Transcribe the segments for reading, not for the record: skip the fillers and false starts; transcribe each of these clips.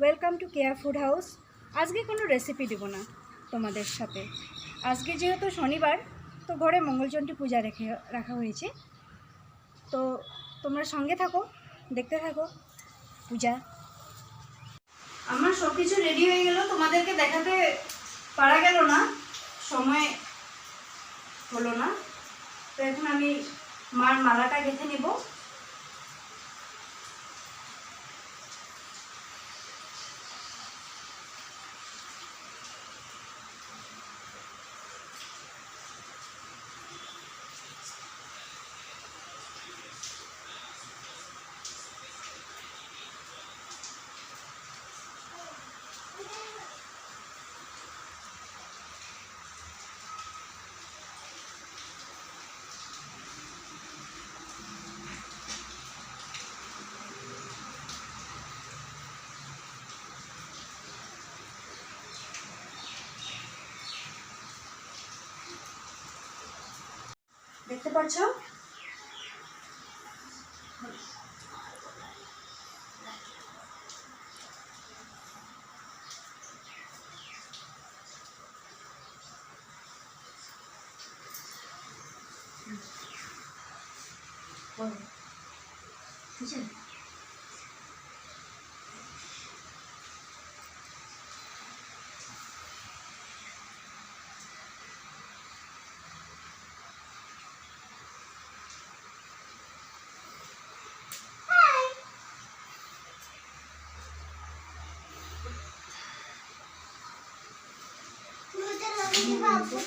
Welcome to care food house. আজকে কোনো recipe দেবো না তোমাদের সাথে। আজকে যেহেতু শনিবার, তো ঘরে মঙ্গলচণ্ডী পূজা রাখা হয়েছে। তো তোমরা সঙ্গে থাকো, দেখতে থাকো পূজা। আমার সব কিছু রেডি হয়ে গেল, তোমাদেরকে দেখাতে পারা গেল না, সময় হলো না। তো এখন আমি মার মালাটা গেঁথে নেব। দেখতে পাচ্ছ? ঠিক আছে,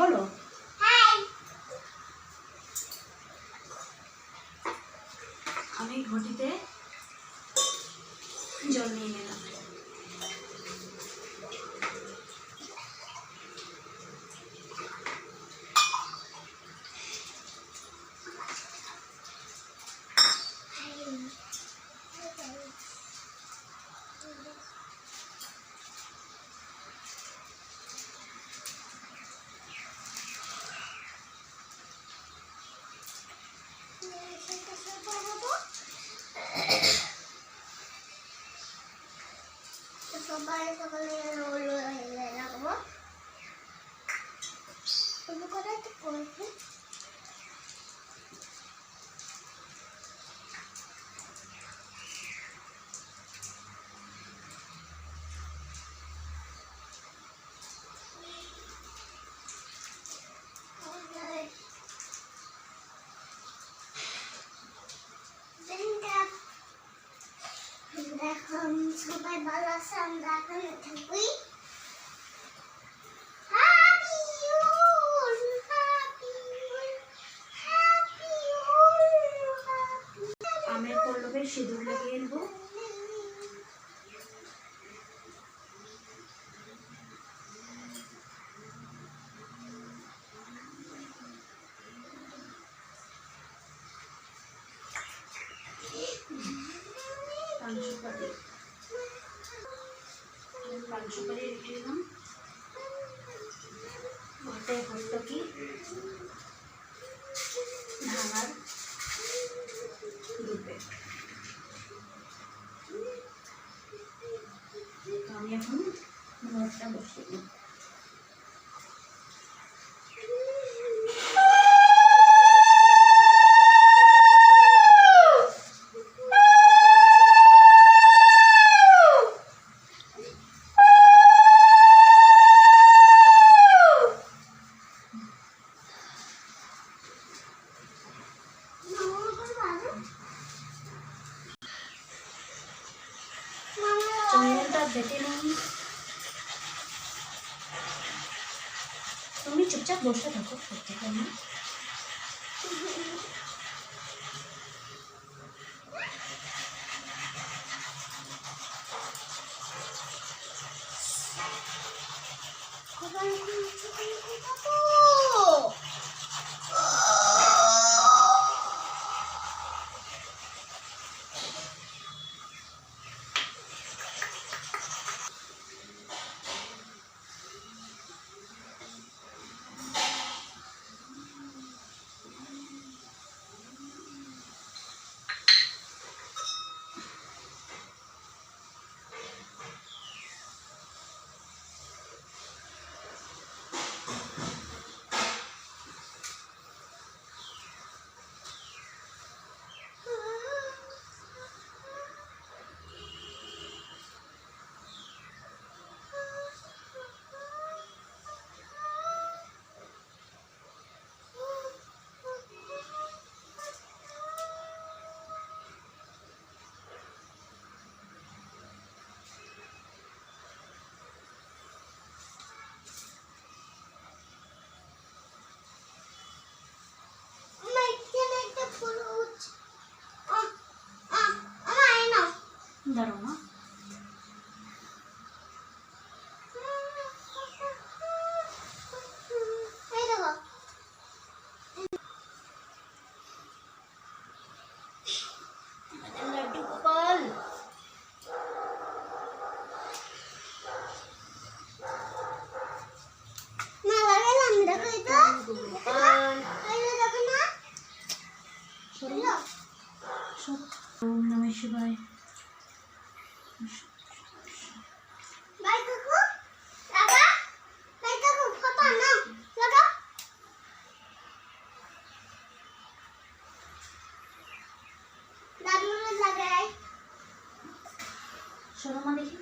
বলো। আমি ঘটিতে জল নিয়ে নিলাম। সবাই ভালো আছে, আমরা এখন থাকি। আমের পল্লবের সিঁদুর লাগিয়ে নেব। পান সুপারি রেখে দিলাম। ঘটে ভর্তুকি, ভাঙার রূপে। আমি এখন ঘরটা বসিয়ে দিই। চন্দনটা বেটে নিই। তুমি চুপচাপ বসে থাকো, করতে পারো। শোনো মা দেখি।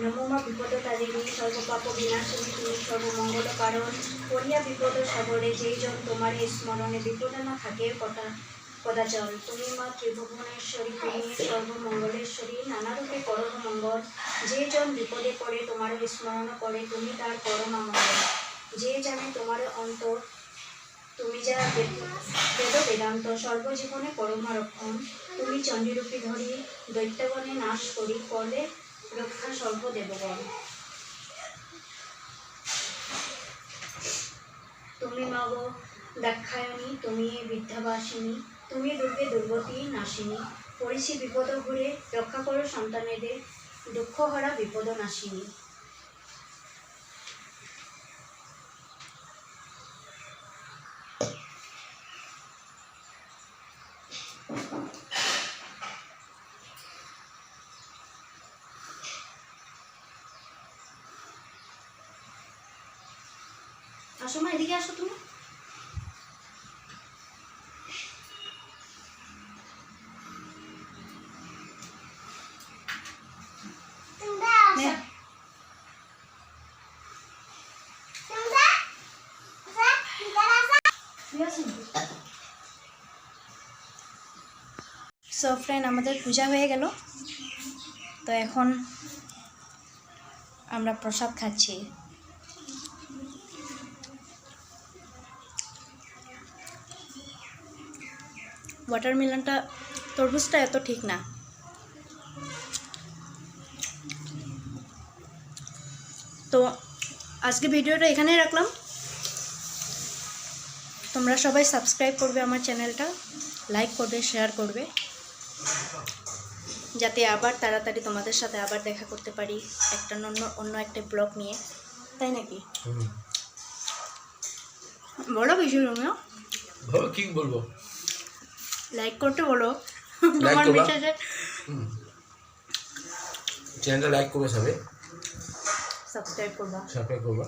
নমো মা বিপদতারিণী সর্বপাপ বিনাশিনী তুমি সর্বমঙ্গল কারণ করিয়া বিপদ সাগরে যেই জন তোমার স্মরণে বিপদ না থাকে কদাচল। তুমি মা ত্রিভুবনেশ্বরী তুমি সর্বমঙ্গলেশ্বরী নানারূপে করো মঙ্গল। যে জন বিপদে পড়ে তোমার স্মরণ করে তুমি তার পরমা মঙ্গল। যে জানে তোমার অন্তর তুমি যা বেদ বেদান্ত সর্বজীবনে পরমা রক্ষণ। তুমি চণ্ডীরূপী ধরি দৈত্যগণে নাশ করি করলে রক্ষা সর্বদেবগণ। তুমি মাগ দাক্ষায়ণী তুমি বিদ্যাবাসিনী তুমি দুর্গে দুর্গতি নাশিনী। পরিষি বিপদ ঘুরে রক্ষা করো সন্তানেদের দুঃখ হরা বিপদ নাশিনী। আসো মা এদিকে আসো তুমি। সো ফ্রেন্ড আমাদের পূজা হয়ে গেল, তো এখন আমরা প্রসাদ খাচ্ছি। ওয়াটারমেলনটা তরমুজটা এত ঠিক না। তো আজকে ভিডিওটা এখানেই রাখলাম। তোমরা সবাই সাবস্ক্রাইব করবে আমার চ্যানেলটা, লাইক করবে, শেয়ার করবে, যাতে আবার তাড়াতাড়ি তোমাদের সাথে আবার দেখা করতে পারি একটা অন্য একটা ব্লগ নিয়ে, তাই নাকি? বলো কিছু তুমিও। বলো কি বলবো? লাইক করতে বলো। লাইক তোমার করবা, মেসেজে চ্যানেলটা লাইক করবে, সবাই সাবস্ক্রাইব করবা। সাবস্ক্রাইব করবা।